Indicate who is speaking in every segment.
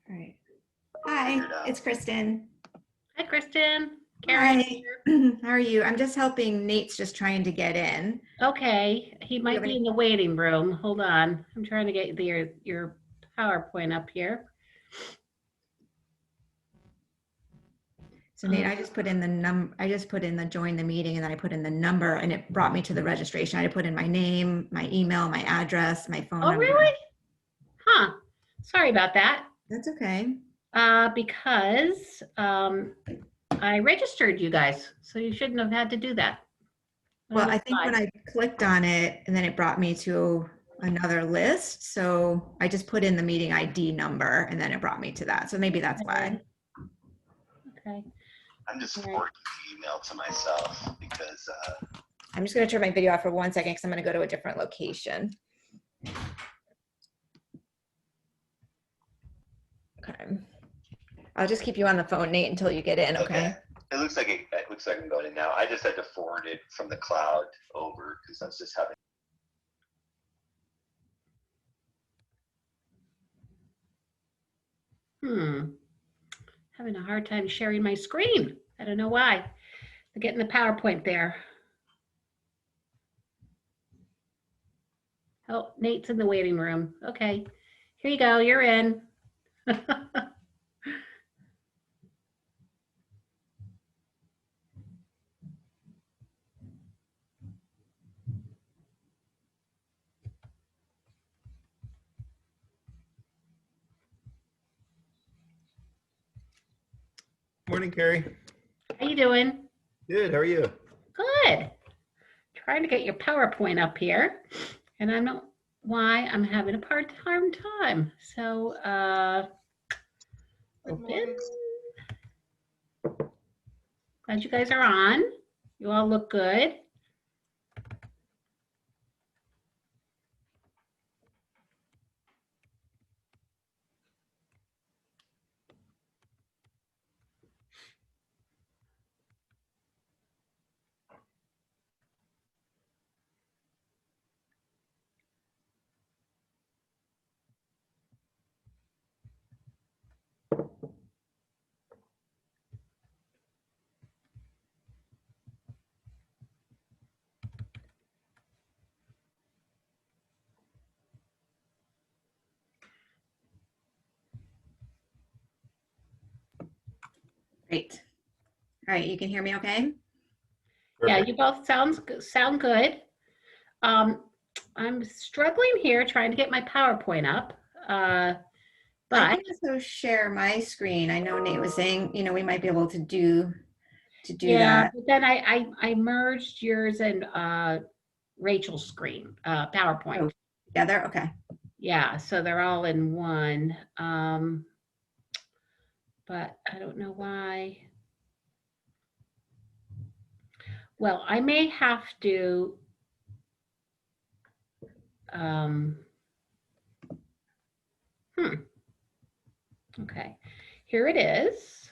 Speaker 1: All right. Hi, it's Kristin.
Speaker 2: Hi, Kristin. Karen.
Speaker 1: Hi. How are you? I'm just helping. Nate's just trying to get in.
Speaker 2: Okay, he might be in the waiting room. Hold on. I'm trying to get your PowerPoint up here.
Speaker 1: So Nate, I just put in the join the meeting, and then I put in the number, and it brought me to the registration. I put in my name, my email, my address, my phone number.
Speaker 2: Oh, really? Huh. Sorry about that.
Speaker 1: That's okay.
Speaker 2: Because I registered you guys, so you shouldn't have had to do that.
Speaker 1: Well, I think when I clicked on it, and then it brought me to another list. So I just put in the meeting ID number, and then it brought me to that. So maybe that's why.
Speaker 2: Okay.
Speaker 3: I'm just forwarding the email to myself because
Speaker 1: I'm just going to turn my video off for 1 second because I'm going to go to a different location. Okay. I'll just keep you on the phone, Nate, until you get in. Okay.
Speaker 3: It looks like I'm going in now. I just had to forward it from the cloud over because I was just having.
Speaker 2: Having a hard time sharing my screen. I don't know why. I'm getting the PowerPoint there. Oh, Nate's in the waiting room. Okay, here you go. You're in.
Speaker 4: Morning, Carrie.
Speaker 2: How you doing?
Speaker 4: Good. How are you?
Speaker 2: Good. Trying to get your PowerPoint up here, and I don't know why I'm having a hard time. So, open. Glad you guys are on. You all look good.
Speaker 1: Great. All right, you can hear me okay?
Speaker 2: Perfect. Yeah, you both sound good. I'm struggling here trying to get my PowerPoint up. But
Speaker 1: I can also share my screen. I know Nate was saying, we might be able to do that.
Speaker 2: But then I merged yours and Rachel's screen, PowerPoint.
Speaker 1: Oh, together? Okay.
Speaker 2: Yeah, so they're all in one. But I don't know why. Well, I may have to okay, here it is.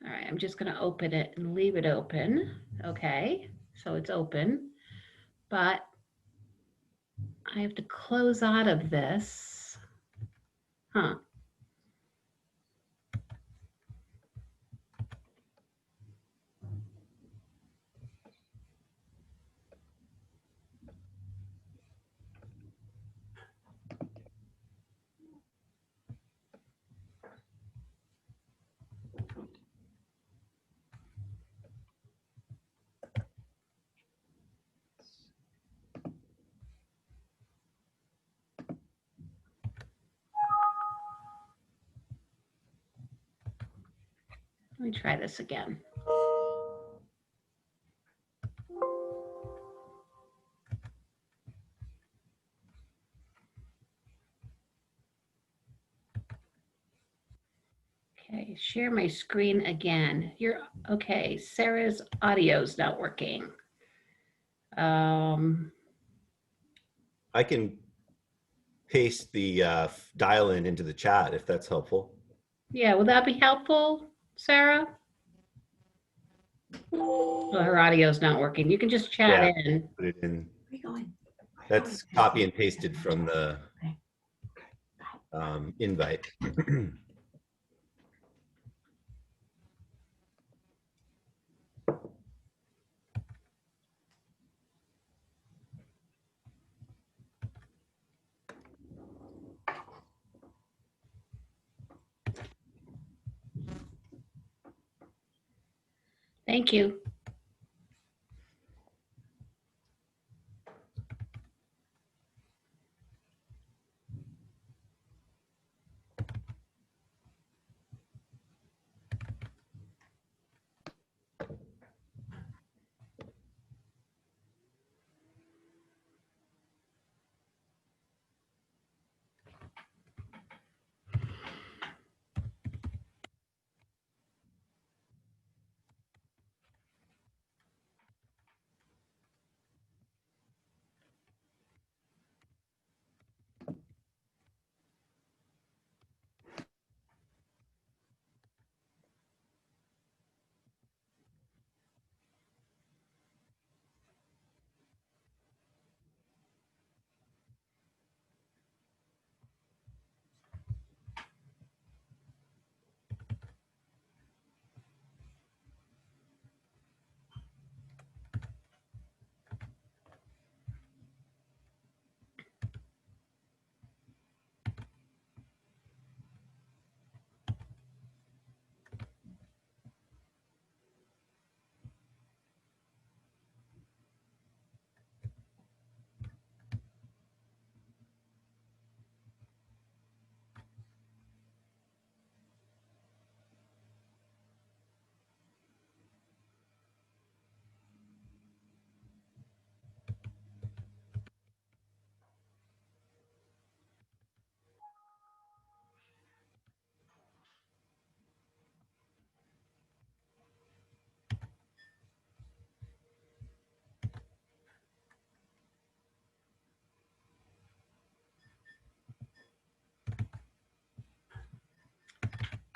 Speaker 2: All right, I'm just going to open it and leave it open. Okay, so it's open, but I have to close out of this. Let me try this again. Okay, share my screen again. You're okay. Sarah's audio's not working.
Speaker 4: I can paste the dial-in into the chat if that's helpful.
Speaker 2: Yeah, would that be helpful, Sarah? Well, her audio's not working. You can just chat in.
Speaker 4: Put it in.
Speaker 1: Where are you going?
Speaker 4: That's copy and pasted from the. invite.
Speaker 2: Thank you.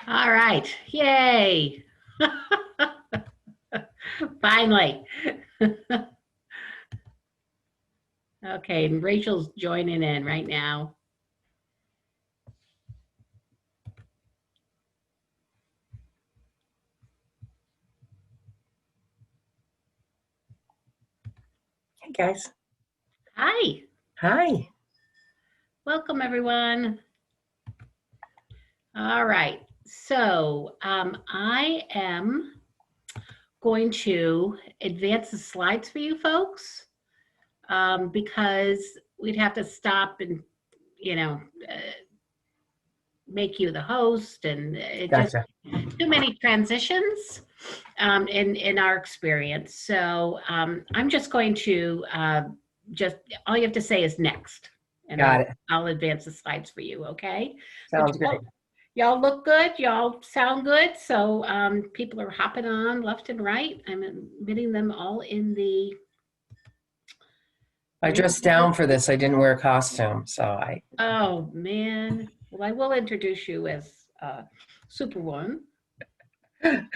Speaker 2: All right, yay. Finally. Okay, and Rachel's joining in right now.
Speaker 5: Hey guys.
Speaker 2: Hi,
Speaker 5: Hi.
Speaker 2: welcome everyone. All right, so I am going to advance the slides for you folks because we'd have to stop and, you know, make you the host, and it
Speaker 5: Gotcha.
Speaker 2: just too many transitions in our experience. So I'm just going to just, all you have to say is next. And
Speaker 5: Got it.
Speaker 2: I'll advance the slides for you, okay?
Speaker 5: Sounds great.
Speaker 2: Y'all look good, y'all sound good. So people are hopping on left and right. I'm admitting them all in the.
Speaker 5: I dressed down for this. I didn't wear a costume, so I.
Speaker 2: Oh man. Well, I will introduce you as Superwoman.
Speaker 1: I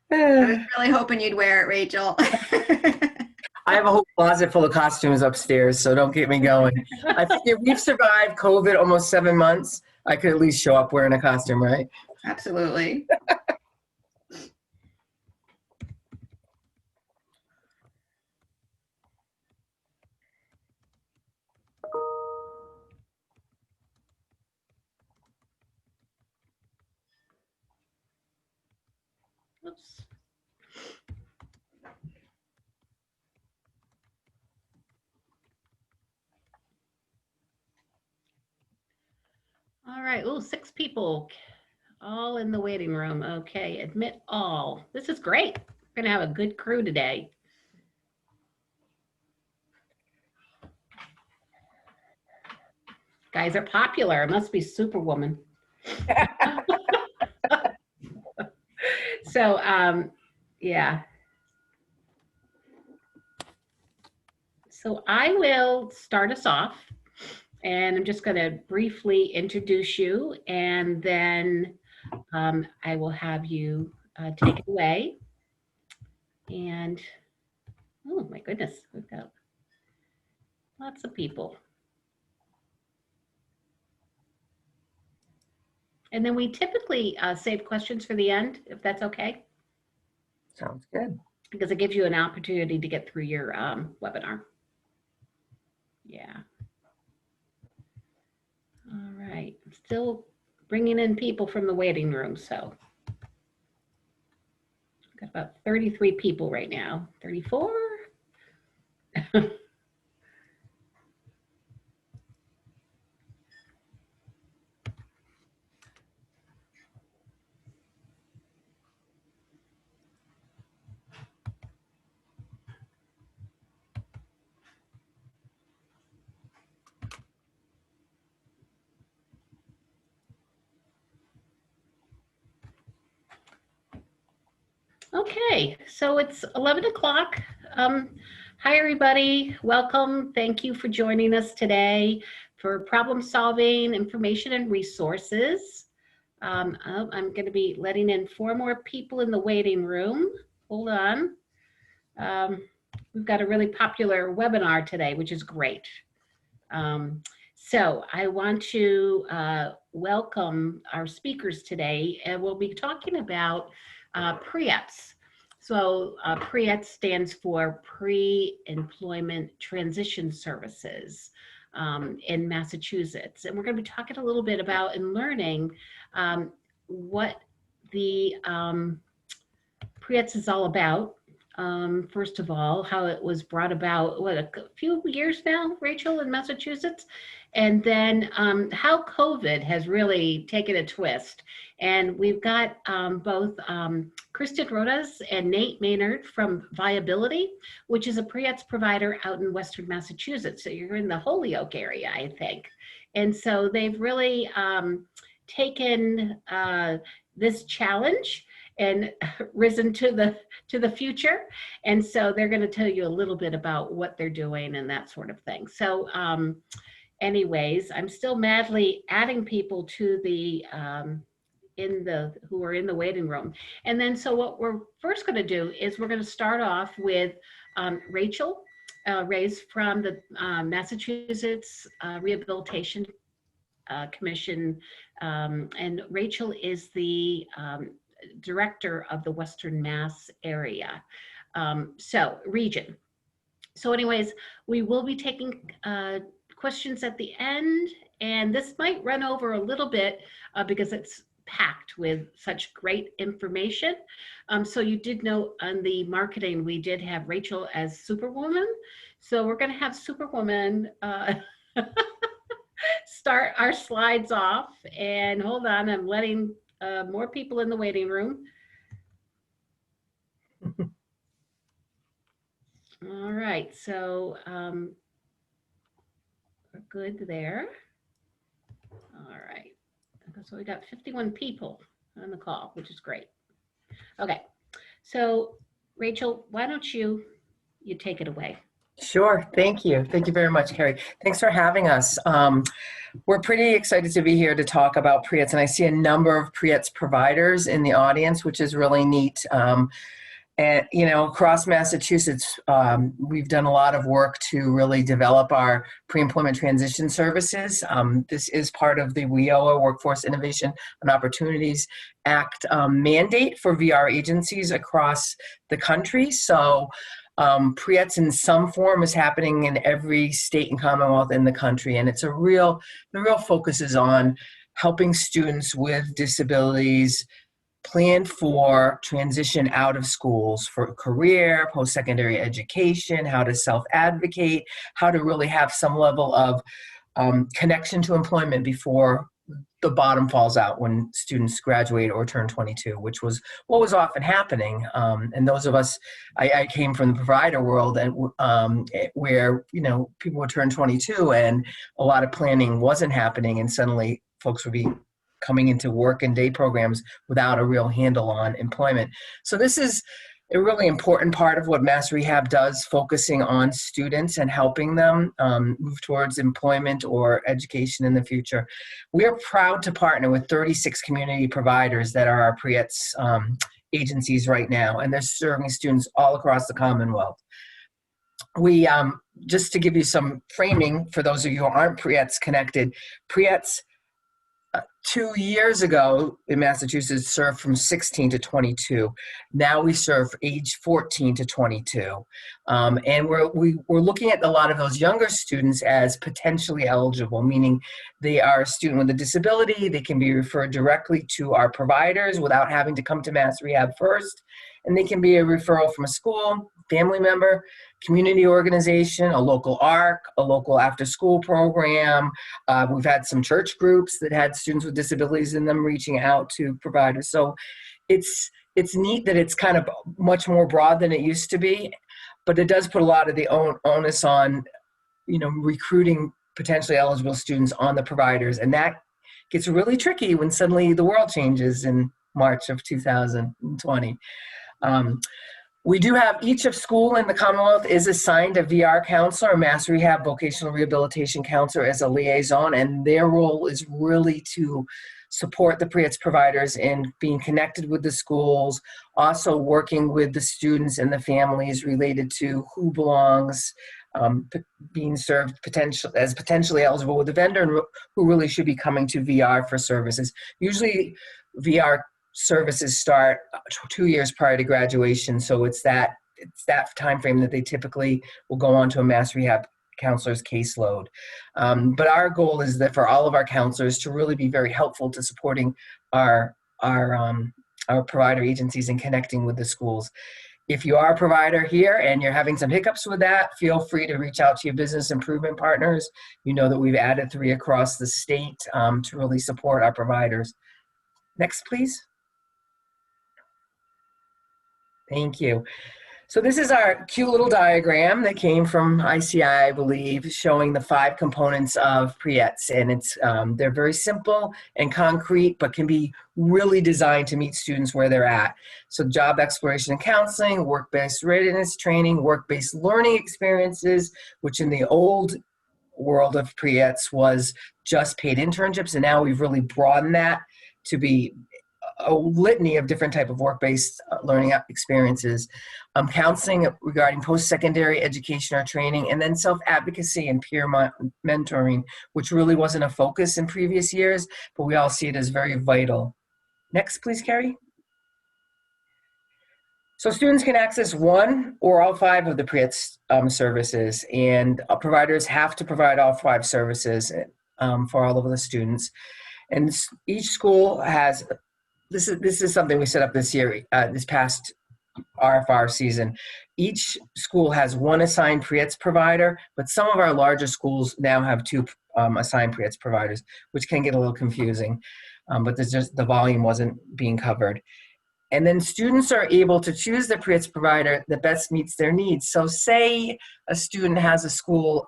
Speaker 1: was really hoping you'd wear it, Rachel.
Speaker 5: I have a whole closet full of costumes upstairs, so don't get me going. I figure we've survived COVID almost 7 months. I could at least show up wearing a costume, right?
Speaker 1: Absolutely.
Speaker 2: Oops. All right. Oh, 6 people all in the waiting room. Okay. Admit all. This is great. We're going to have a good crew today. Guys are popular. It must be Superwoman. So, yeah. So I will start us off, and I'm just going to briefly introduce you, and then I will have you take it away. And, oh my goodness, we've got lots of people. And then we typically save questions for the end, if that's okay,
Speaker 5: Sounds good.
Speaker 2: because it gives you an opportunity to get through your webinar. Yeah. All right. Still bringing in people from the waiting room, so. Got about 33 people right now. 34? Okay, so it's 11 o'clock. Hi, everybody. Welcome. Thank you for joining us today for problem solving, information, and resources. I'm going to be letting in 4 more people in the waiting room. Hold on. We've got a really popular webinar today, which is great. So I want to welcome our speakers today, and we'll be talking about Pre-ETS. So Pre-ETS stands for Pre-Employment Transition Services in Massachusetts. And we're going to be talking a little bit about and learning what the Pre-ETS is all about. First of all, how it was brought about, what, a few years now, Rachel, in Massachusetts? And then how COVID has really taken a twist. And we've got both Kristin Rotas and Nate Maynard from Viability, which is a Pre-ETS provider out in Western Massachusetts. So you're in the Holyoke area, I think. And so they've really taken this challenge and risen to the future. And so they're going to tell you a little bit about what they're doing and that sort of thing. So anyways, I'm still madly adding people to the who are in the waiting room. And then so what we're first going to do is we're going to start off with Rachel Reyes from the Massachusetts Rehabilitation Commission. And Rachel is the director of the Western Mass area, region. So anyways, we will be taking questions at the end, and this might run over a little bit because it's packed with such great information. So you did know on the marketing, we did have Rachel as Superwoman. So we're gonna have Superwoman start our slides off, and hold on, I'm letting more people in the waiting room. All right, so we're good there. All right, so we got 51 people on the call, which is great. Okay, so Rachel, why don't you take it away?
Speaker 5: Sure. Thank you. Thank you very much, Carrie. Thanks for having us. We're pretty excited to be here to talk about Pre-ETS, and I see a number of Pre-ETS providers in the audience, which is really neat. And, you know, across Massachusetts, we've done a lot of work to really develop our pre-employment transition services. This is part of the WIOA, Workforce Innovation and Opportunities Act mandate for VR agencies across the country. So Pre-ETS in some form is happening in every state and commonwealth in the country, and the real focus is on helping students with disabilities plan for transition out of schools for career, post-secondary education, how to self-advocate, how to really have some level of connection to employment before the bottom falls out when students graduate or turn 22, which was what was often happening. And those of us, I came from the provider world, and where, you know, people would turn 22 and a lot of planning wasn't happening, and suddenly folks would be coming into work and day programs without a real handle on employment. So this is a really important part of what Mass Rehab does, focusing on students and helping them move towards employment or education in the future. We are proud to partner with 36 community providers that are our Pre-ETS agencies right now, and they're serving students all across the Commonwealth. We, just to give you some framing for those of you who aren't Pre-ETS connected, Pre-ETS 2 years ago in Massachusetts served from 16 to 22. Now we serve age 14 to 22. And we're looking at a lot of those younger students as potentially eligible, meaning they are a student with a disability. They can be referred directly to our providers without having to come to Mass Rehab first. And they can be a referral from a school, family member, community organization, a local ARC, a local after-school program. We've had some church groups that had students with disabilities in them reaching out to providers. So it's neat that it's kind of much more broad than it used to be, but it does put a lot of the onus on, recruiting potentially eligible students on the providers. And that gets really tricky when suddenly the world changes in March of 2020. We do have each of school in the Commonwealth is assigned a VR counselor, a Mass Rehab Vocational Rehabilitation counselor as a liaison, and their role is really to support the Pre-ETS providers in being connected with the schools, also working with the students and the families related to who belongs, being served potentially eligible with a vendor, and who really should be coming to VR for services. Usually VR services start 2 years prior to graduation, so it's that time frame that they typically will go on to a Mass Rehab counselor's caseload. But our goal is that for all of our counselors to really be very helpful to supporting our provider agencies and connecting with the schools. If you are a provider here and you're having some hiccups with that, feel free to reach out to your business improvement partners. You know that we've added 3 across the state to really support our providers. Next, please. Thank you. So this is our cute little diagram that came from ICI, I believe, showing the 5 components of Pre-ETS. And it's they're very simple and concrete, but can be really designed to meet students where they're at. So job exploration and counseling, work-based readiness training, work-based learning experiences, which in the old world of Pre-ETS was just paid internships. And now we've really broadened that to be a litany of different type of work-based learning experiences, counseling regarding post-secondary education or training, and then self-advocacy and peer mentoring, which really wasn't a focus in previous years, but we all see it as very vital. Next, please, Carrie. So students can access 1 or all 5 of the Pre-ETS services, and providers have to provide all 5 services for all of the students. And each school has, this is something we set up this year, this past RFR season. Each school has 1 assigned Pre-ETS provider, but some of our larger schools now have 2 assigned Pre-ETS providers, which can get a little confusing, but there's just the volume wasn't being covered. And then students are able to choose the Pre-ETS provider that best meets their needs. So say a student has a school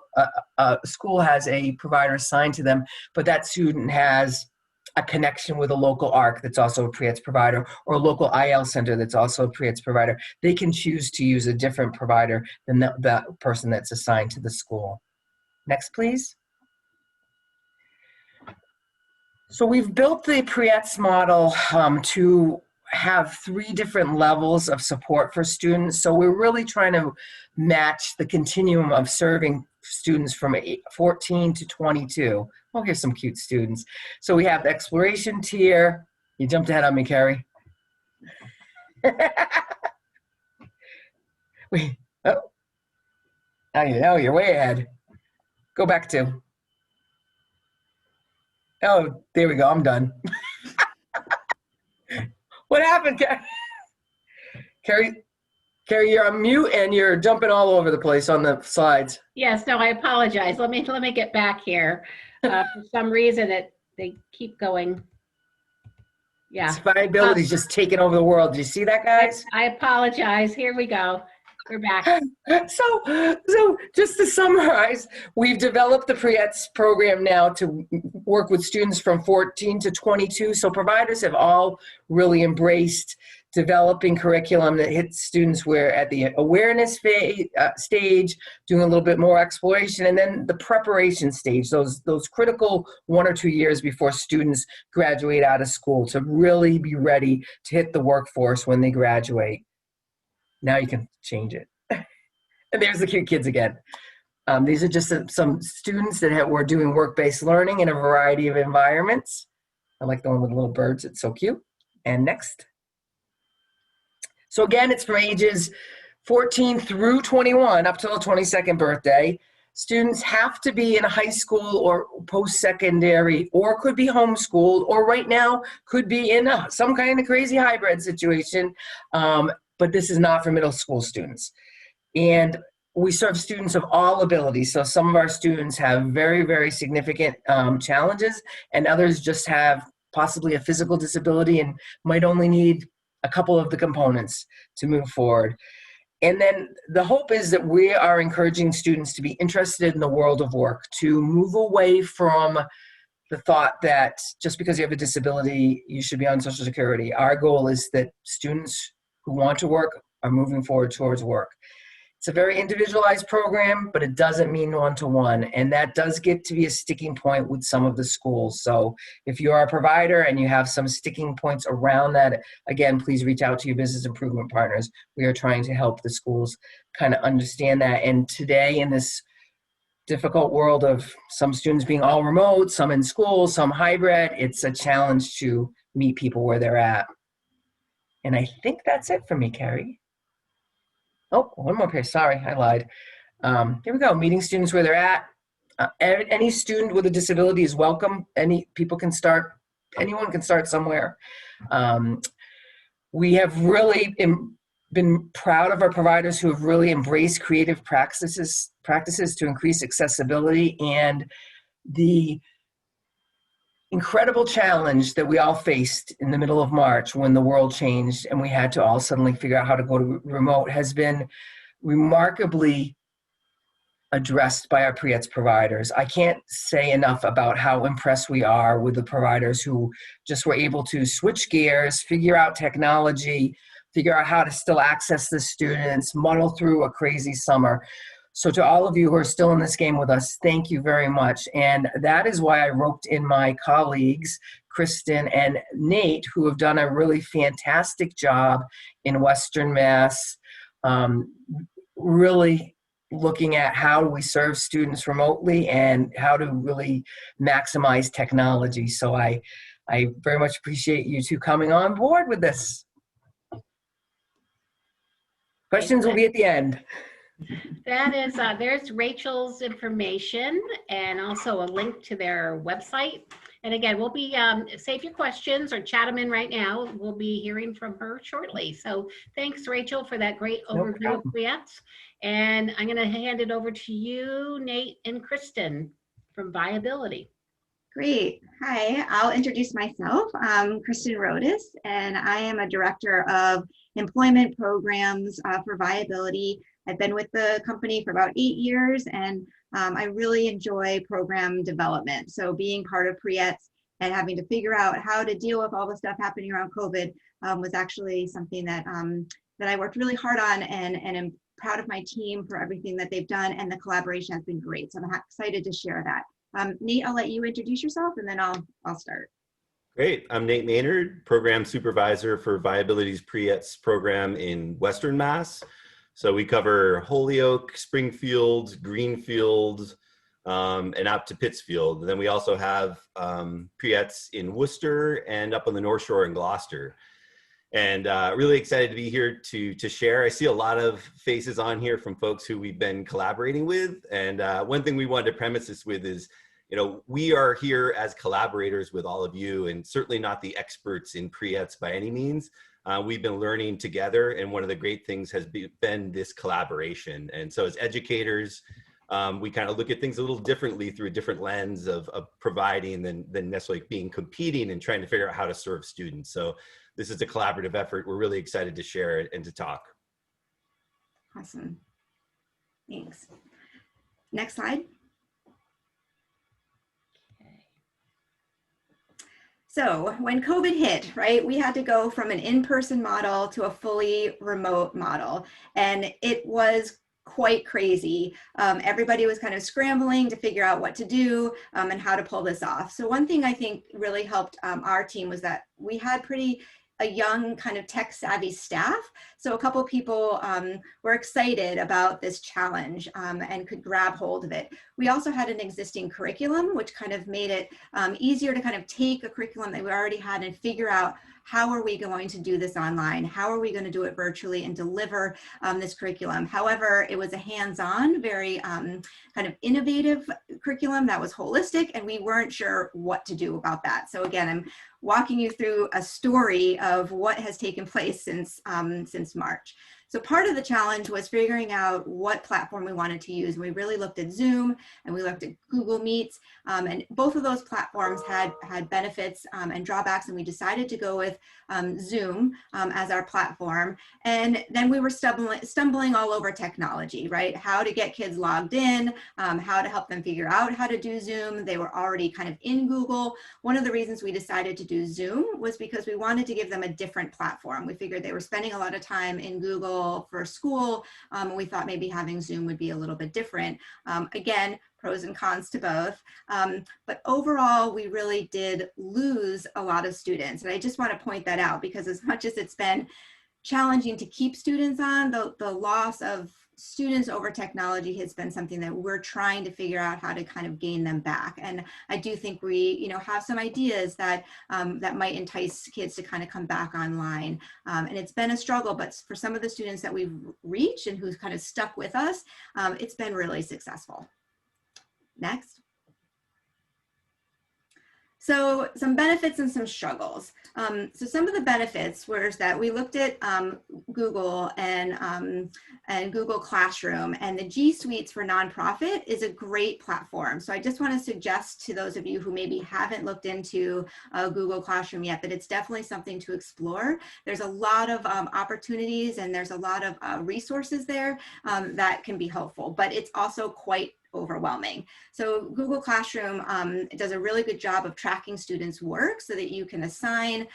Speaker 5: has a provider assigned to them, but that student has a connection with a local ARC that's also a Pre-ETS provider, or a local IL center that's also a Pre-ETS provider. They can choose to use a different provider than that person that's assigned to the school. Next, please. So we've built the Pre-ETS model to have 3 different levels of support for students. So we're really trying to match the continuum of serving students from 14 to 22. Oh, here's some cute students. So we have the exploration tier. You jumped ahead on me, Carrie. Wait, oh. Now you're way ahead. Go back to. Oh, there we go, I'm done. What happened, Carrie? Carrie, you're on mute and you're jumping all over the place on the slides.
Speaker 2: Yes, no, I apologize. Let me get back here. For some reason, they keep going. Yeah.
Speaker 5: Viability's just taking over the world. Do you see that, guys?
Speaker 2: I apologize. Here we go. We're back.
Speaker 5: So just to summarize, we've developed the Pre-ETS program now to work with students from 14 to 22. So providers have all really embraced developing curriculum that hits students where at the awareness stage, doing a little bit more exploration, and then the preparation stage, those critical 1 or 2 years before students graduate out of school to really be ready to hit the workforce when they graduate. Now you can change it. And there's the cute kids again. These are just some students that were doing work-based learning in a variety of environments. I like the one with the little birds. It's so cute. And next. So again, it's from ages 14 through 21 up till the 22nd birthday. Students have to be in a high school or post-secondary, or could be homeschooled, or right now could be in some kind of crazy hybrid situation. But this is not for middle school students. And we serve students of all abilities. So some of our students have very, very significant challenges, and others just have possibly a physical disability and might only need a couple of the components to move forward. And then the hope is that we are encouraging students to be interested in the world of work, to move away from the thought that just because you have a disability, you should be on Social Security. Our goal is that students who want to work are moving forward towards work. It's a very individualized program, but it doesn't mean one-to-one, and that does get to be a sticking point with some of the schools. So if you are a provider and you have some sticking points around that, again, please reach out to your business improvement partners. We are trying to help the schools kind of understand that. And today, in this difficult world of some students being all remote, some in school, some hybrid, it's a challenge to meet people where they're at. And I think that's it for me, Carrie. Oh, one more page. Sorry, I lied. Here we go. Meeting students where they're at. Any student with a disability is welcome. Anyone can start somewhere. We have really been proud of our providers who have really embraced creative practices to increase accessibility, and the incredible challenge that we all faced in the middle of March when the world changed and we had to all suddenly figure out how to go to remote has been remarkably addressed by our Pre-ETS providers. I can't say enough about how impressed we are with the providers who just were able to switch gears, figure out technology, figure out how to still access the students, muddle through a crazy summer. So to all of you who are still in this game with us, thank you very much. And that is why I roped in my colleagues, Kristin and Nate, who have done a really fantastic job in Western Mass, really looking at how do we serve students remotely and how to really maximize technology. So I very much appreciate you two coming on board with this. Questions will be at the end.
Speaker 2: That is, there's Rachel's information and also a link to their website. And again, we'll be, save your questions or chat them in right now. We'll be hearing from her shortly. So thanks, Rachel, for that great overview of Pre-ETS. And I'm going to hand it over to you, Nate and Kristin from Viability.
Speaker 1: Great. Hi, I'll introduce myself. I'm Kristin Rotas, and I am a director of employment programs for Viability. I've been with the company for about 8 years, and I really enjoy program development. So being part of Pre-ETS and having to figure out how to deal with all the stuff happening around COVID was actually something that that I worked really hard on, and am proud of my team for everything that they've done, and the collaboration has been great. So I'm excited to share that. Nate, I'll let you introduce yourself, and then I'll start.
Speaker 4: Great. I'm Nate Maynard, Program Supervisor for Viability's Pre-ETS program in Western Mass. So we cover Holyoke, Springfield, Greenfield, and out to Pittsfield. And then we also have Pre-ETS in Worcester and up on the North Shore in Gloucester. And really excited to be here to share. I see a lot of faces on here from folks who we've been collaborating with. And one thing we wanted to premise this with is, you know, we are here as collaborators with all of you, and certainly not the experts in Pre-ETS by any means. We've been learning together, and one of the great things has been this collaboration. And so as educators, we kind of look at things a little differently through a different lens of providing than necessarily being competing and trying to figure out how to serve students. So this is a collaborative effort. We're really excited to share it and to talk.
Speaker 1: Awesome. Thanks. Next slide. So when COVID hit, right, we had to go from an in-person model to a fully remote model, and it was quite crazy. Everybody was kind of scrambling to figure out what to do and how to pull this off. So one thing I think really helped our team was that we had pretty a young kind of tech savvy staff. So a couple people were excited about this challenge and could grab hold of it. We also had an existing curriculum, which kind of made it easier to kind of take a curriculum that we already had and figure out, how are we going to do this online? How are we going to do it virtually and deliver this curriculum? However, it was a hands-on, very kind of innovative curriculum that was holistic, and we weren't sure what to do about that. So again, I'm walking you through a story of what has taken place since March. So part of the challenge was figuring out what platform we wanted to use. We really looked at Zoom and we looked at Google Meets, and both of those platforms had benefits and drawbacks, and we decided to go with Zoom as our platform. And then we were stumbling all over technology, right? How to get kids logged in, how to help them figure out how to do Zoom. They were already kind of in Google. One of the reasons we decided to do Zoom was because we wanted to give them a different platform. We figured they were spending a lot of time in Google for school, and we thought maybe having Zoom would be a little bit different. Again, pros and cons to both. But overall, we really did lose a lot of students. And I just want to point that out, because as much as it's been challenging to keep students on, the loss of students over technology has been something that we're trying to figure out how to kind of gain them back. And I do think we, have some ideas that that might entice kids to kind of come back online. And it's been a struggle, but for some of the students that we've reached and who's kind of stuck with us, it's been really successful. Next. So some benefits and some struggles. So some of the benefits was that we looked at Google and Google Classroom, and the G Suites for nonprofit is a great platform. So I just want to suggest to those of you who maybe haven't looked into Google Classroom yet, that it's definitely something to explore. There's a lot of opportunities, and there's a lot of resources there that can be helpful, but it's also quite overwhelming. So Google Classroom does a really good job of tracking students' work so that you can assign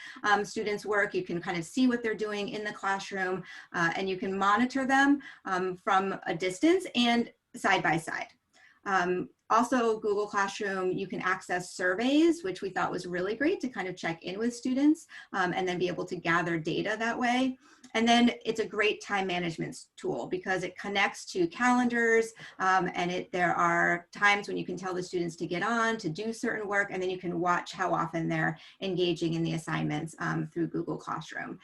Speaker 1: students' work, you can kind of see what they're doing in the classroom, and you can monitor them from a distance and side by side. Also, Google Classroom, you can access surveys, which we thought was really great to kind of check in with students and then be able to gather data that way. And then it's a great time management tool because it connects to calendars, and there are times when you can tell the students to get on, to do certain work, and then you can watch how often they're engaging in the assignments through Google Classroom.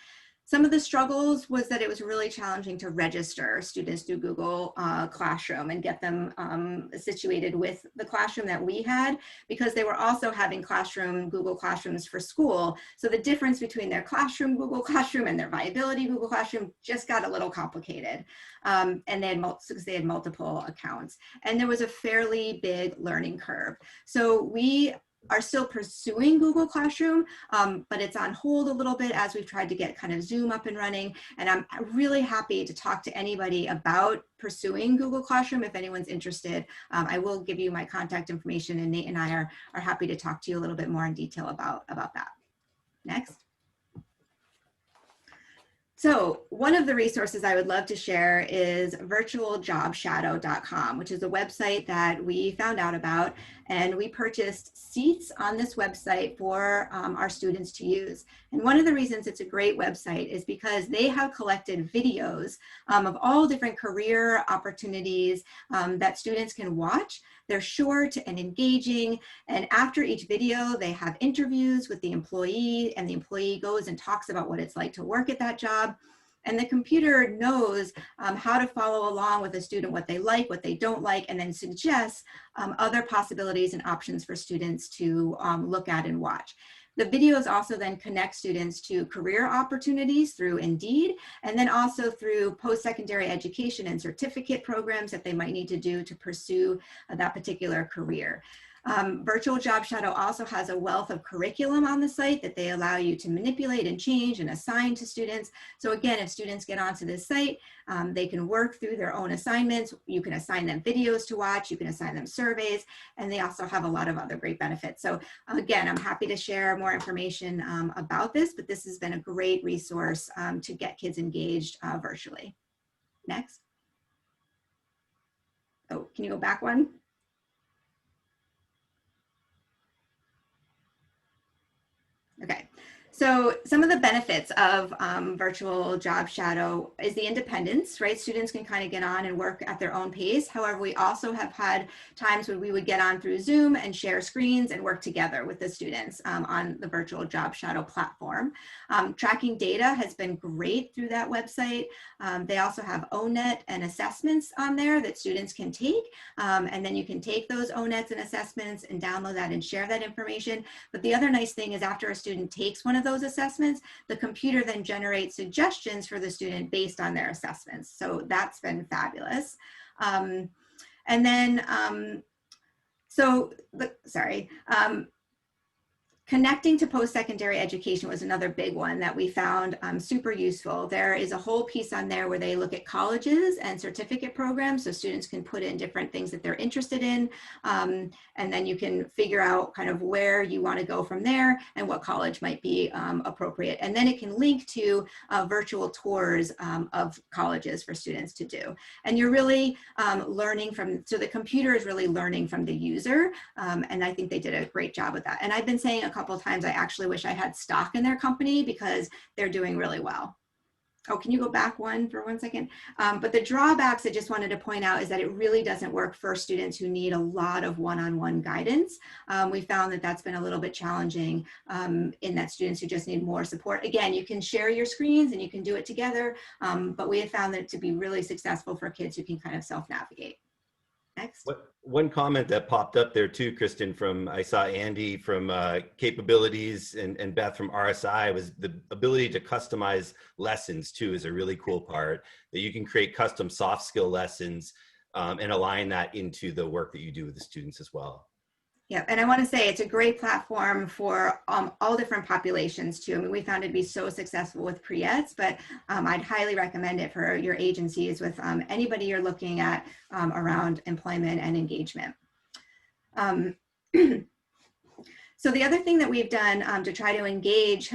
Speaker 1: Some of the struggles was that it was really challenging to register students through Google Classroom and get them situated with the classroom that we had, because they were also having Google Classrooms for school. So the difference between their classroom Google Classroom and their Viability Google Classroom just got a little complicated. And because they had multiple accounts. And there was a fairly big learning curve. So we are still pursuing Google Classroom, but it's on hold a little bit as we've tried to get kind of Zoom up and running. And I'm really happy to talk to anybody about pursuing Google Classroom if anyone's interested. I will give you my contact information, and Nate and I are happy to talk to you a little bit more in detail about that. Next. So one of the resources I would love to share is Virtualjobshadow Com, which is a website that we found out about, and we purchased seats on this website for our students to use. And one of the reasons it's a great website is because they have collected videos of all different career opportunities that students can watch. They're short and engaging, and after each video, they have interviews with the employee, and the employee goes and talks about what it's like to work at that job. And the computer knows how to follow along with a student, what they like, what they don't like, and then suggests other possibilities and options for students to look at and watch. The videos also then connect students to career opportunities through Indeed, and then also through post-secondary education and certificate programs that they might need to do to pursue that particular career. Virtualjobshadow also has a wealth of curriculum on the site that they allow you to manipulate and change and assign to students. So again, if students get onto this site, they can work through their own assignments. You can assign them videos to watch, you can assign them surveys, and they also have a lot of other great benefits. So again, I'm happy to share more information about this, but this has been a great resource to get kids engaged virtually. Next. Oh, can you go back one? Okay, So some of the benefits of virtual job shadow is the independence, right? Students can kind of get on and work at their own pace. However, we also have had times when we would get on through Zoom and share screens and work together with the students on the virtual job shadow platform. Tracking data has been great through that website. They also have ONET and assessments on there that students can take. And then you can take those ONETs and assessments and download that and share that information. But the other nice thing is after a student takes one of those assessments, the computer then generates suggestions for the student based on their assessments. So that's been fabulous. And then, connecting to post-secondary education was another big one that we found super useful. There is a whole piece on there where they look at colleges and certificate programs, so students can put in different things that they're interested in, and then you can figure out kind of where you want to go from there and what college might be appropriate. And then it can link to virtual tours of colleges for students to do. And you're really learning from, so the computer is really learning from the user, and I think they did a great job with that. And I've been saying a couple of times, I actually wish I had stock in their company because they're doing really well. Oh, can you go back one for 1 second? But the drawbacks I just wanted to point out is that it really doesn't work for students who need a lot of one-on-one guidance. We found that that's been a little bit challenging in that students who just need more support. Again, you can share your screens and you can do it together, but we have found that to be really successful for kids who can kind of self-navigate. Next.
Speaker 4: One comment that popped up there too, Kristin, from, I saw Andy from Capabilities and Beth from RSI, was the ability to customize lessons too is a really cool part, that you can create custom soft skill lessons and align that into the work that you do with the students as well.
Speaker 1: Yeah, and I want to say it's a great platform for all different populations too. I mean, we found it to be so successful with Pre-ETS, but I'd highly recommend it for your agencies with anybody you're looking at around employment and engagement. So the other thing that we've done to try to engage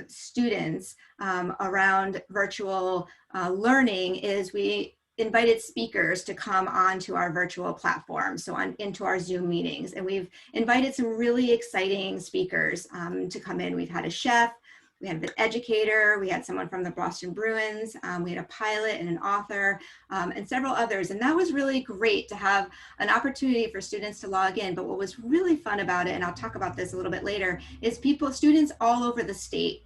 Speaker 1: students around virtual learning is we invited speakers to come onto our virtual platform, so into our Zoom meetings. And we've invited some really exciting speakers to come in. We've had a chef, we had an educator, we had someone from the Boston Bruins, we had a pilot and an author, and several others. And that was really great to have an opportunity for students to log in. But what was really fun about it, and I'll talk about this a little bit later, is students all over the state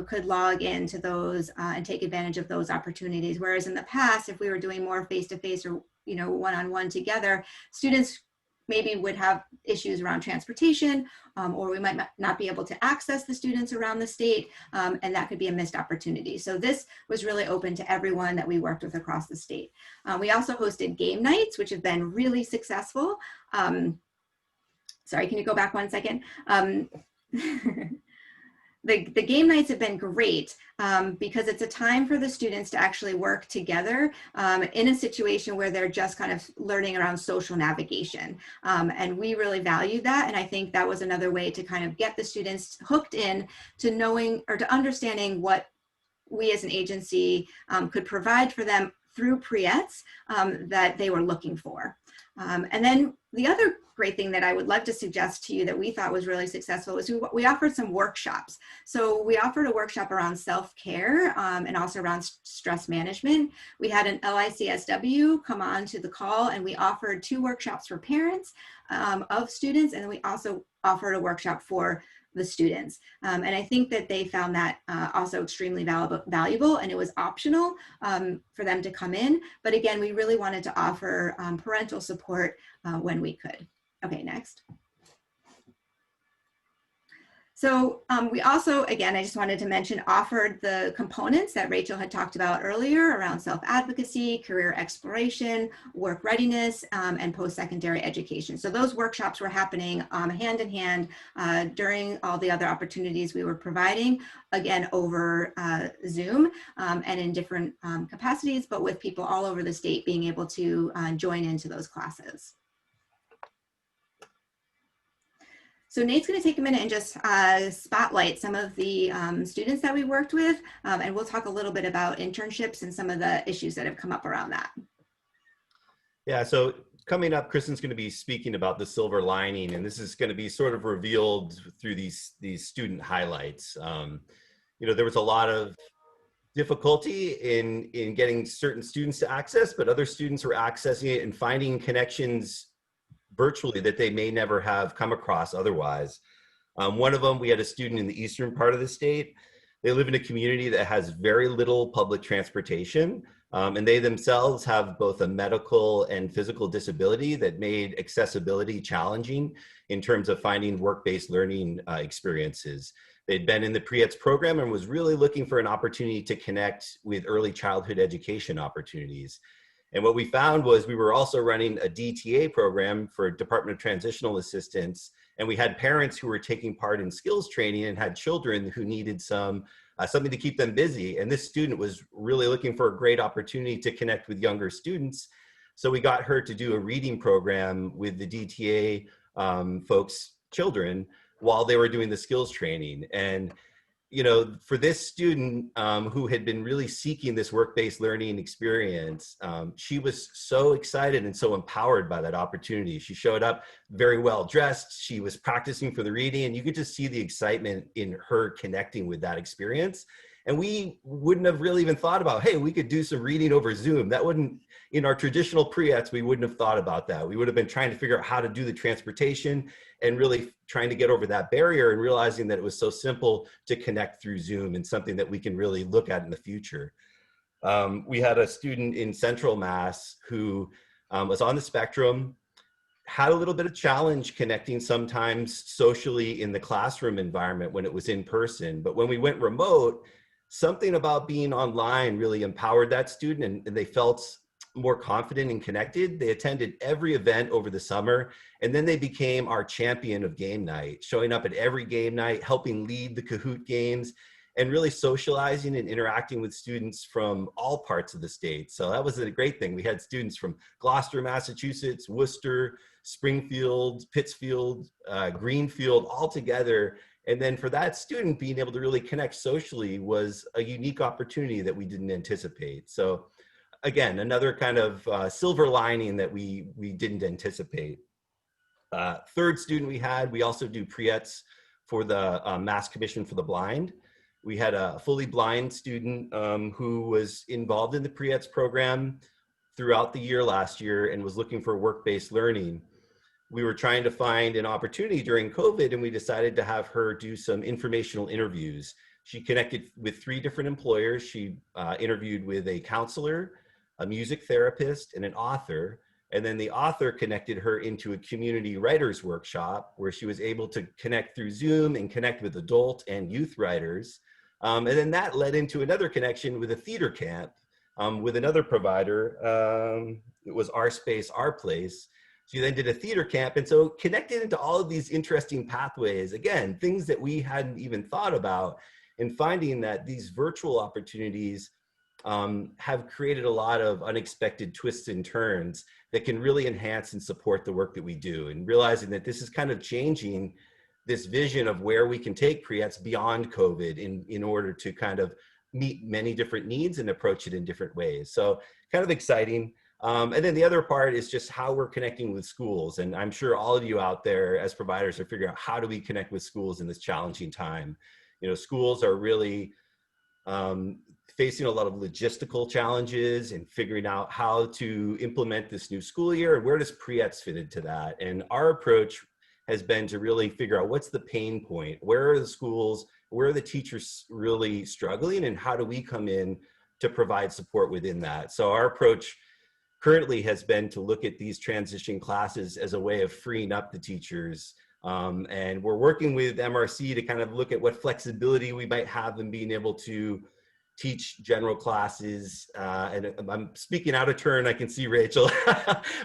Speaker 1: could log into those and take advantage of those opportunities. Whereas in the past, if we were doing more face-to-face or one-on-one together, students maybe would have issues around transportation, or we might not be able to access the students around the state, and that could be a missed opportunity. So this was really open to everyone that we worked with across the state. We also hosted game nights, which have been really successful. Sorry, can you go back 1 second? The game nights have been great because it's a time for the students to actually work together in a situation where they're just kind of learning around social navigation. And we really value that. And I think that was another way to kind of get the students hooked in to knowing or to understanding what we as an agency could provide for them through Pre-ETS that they were looking for. And then the other great thing that I would love to suggest to you that we thought was really successful was we offered some workshops. So we offered a workshop around self-care and also around stress management. We had an LICSW come on to the call, and we offered 2 workshops for parents of students, and then we also offered a workshop for the students. And I think that they found that also extremely valuable, and it was optional for them to come in. But again, we really wanted to offer parental support when we could. Okay, next. So we also, again, I just wanted to mention, offered the components that Rachel had talked about earlier around self-advocacy, career exploration, work readiness, and post-secondary education. So those workshops were happening hand in hand during all the other opportunities we were providing, again, over Zoom and in different capacities, but with people all over the state being able to join into those classes. So Nate's going to take a minute and just spotlight some of the students that we worked with, and we'll talk a little bit about internships and some of the issues that have come up around that.
Speaker 4: Yeah, so coming up, Kristin's going to be speaking about the silver lining, and this is going to be sort of revealed through these student highlights. You know, there was a lot of difficulty in getting certain students to access, but other students were accessing it and finding connections virtually that they may never have come across otherwise. One of them, we had a student in the eastern part of the state. They live in a community that has very little public transportation, and they themselves have both a medical and physical disability that made accessibility challenging in terms of finding work-based learning experiences. They'd been in the Pre-ETS program and was really looking for an opportunity to connect with early childhood education opportunities. And what we found was we were also running a DTA program for Department of Transitional Assistance, and we had parents who were taking part in skills training and had children who needed something to keep them busy. And this student was really looking for a great opportunity to connect with younger students. So we got her to do a reading program with the DTA folks' children while they were doing the skills training. And, you know, for this student who had been really seeking this work-based learning experience, she was so excited and so empowered by that opportunity. She showed up very well dressed. She was practicing for the reading, and you could just see the excitement in her connecting with that experience. And we wouldn't have really even thought about, hey, we could do some reading over Zoom. That wouldn't, in our traditional Pre-ETS, we wouldn't have thought about that. We would have been trying to figure out how to do the transportation and really trying to get over that barrier and realizing that it was so simple to connect through Zoom and something that we can really look at in the future. We had a student in Central Mass who was on the spectrum, had a little bit of challenge connecting sometimes socially in the classroom environment when it was in person. But when we went remote, something about being online really empowered that student, and they felt more confident and connected. They attended every event over the summer, and then they became our champion of game night, showing up at every game night, helping lead the Kahoot games, and really socializing and interacting with students from all parts of the state. So that was a great thing. We had students from Gloucester, Massachusetts, Worcester, Springfield, Pittsfield, Greenfield, all together. And then for that student, being able to really connect socially was a unique opportunity that we didn't anticipate. So again, another kind of silver lining that we didn't anticipate. Third student we also do Pre-ETS for the Mass Commission for the Blind. We had a fully blind student who was involved in the Pre-ETS program throughout the year last year and was looking for work-based learning. We were trying to find an opportunity during COVID, and we decided to have her do some informational interviews. She connected with 3 different employers. She interviewed with a counselor, a music therapist, and an author. And then the author connected her into a community writers workshop where she was able to connect through Zoom and connect with adult and youth writers. And then that led into another connection with a theater camp with another provider. It was Our Space, Our Place. She then did a theater camp, and so connected into all of these interesting pathways, again, things that we hadn't even thought about, and finding that these virtual opportunities have created a lot of unexpected twists and turns that can really enhance and support the work that we do, and realizing that this is kind of changing this vision of where we can take Pre-ETS beyond COVID in order to kind of meet many different needs and approach it in different ways. So kind of exciting. And then the other part is just how we're connecting with schools. And I'm sure all of you out there as providers are figuring out, how do we connect with schools in this challenging time? You know, schools are really facing a lot of logistical challenges and figuring out how to implement this new school year, and where does Pre-ETS fit into that? And our approach has been to really figure out what's the pain point, where are the schools, where are the teachers really struggling, and how do we come in to provide support within that? So our approach currently has been to look at these transition classes as a way of freeing up the teachers. And we're working with MRC to kind of look at what flexibility we might have in being able to teach general classes. And I'm speaking out of turn, I can see Rachel.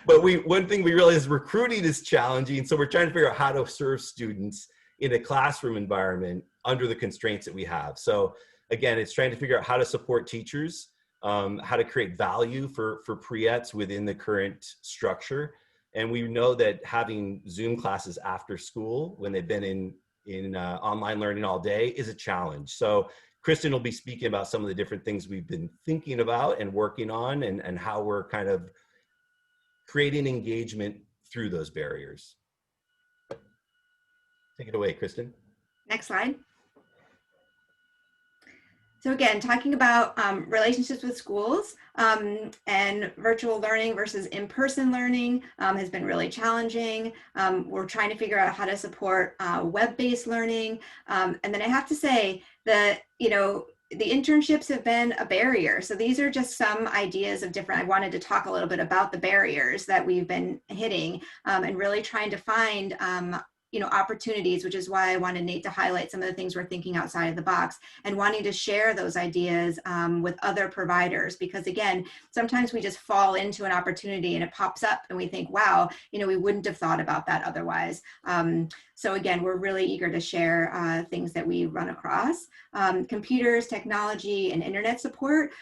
Speaker 4: But one thing we realize is recruiting is challenging. So we're trying to figure out how to serve students in a classroom environment under the constraints that we have. So again, it's trying to figure out how to support teachers, how to create value for Pre-ETS within the current structure. And we know that having Zoom classes after school when they've been in online learning all day is a challenge. So Kristin will be speaking about some of the different things we've been thinking about and working on, and how we're kind of creating engagement through those barriers. Take it away, Kristin.
Speaker 1: Next slide. So again, talking about relationships with schools and virtual learning versus in-person learning has been really challenging. We're trying to figure out how to support web-based learning. And then I have to say that, the internships have been a barrier. So these are just some ideas of different, I wanted to talk a little bit about the barriers that we've been hitting and really trying to find opportunities, which is why I wanted Nate to highlight some of the things we're thinking outside of the box and wanting to share those ideas with other providers. Because again, sometimes we just fall into an opportunity and it pops up and we think, wow, we wouldn't have thought about that otherwise. So again, we're really eager to share things that we run across. Computers, technology, and internet support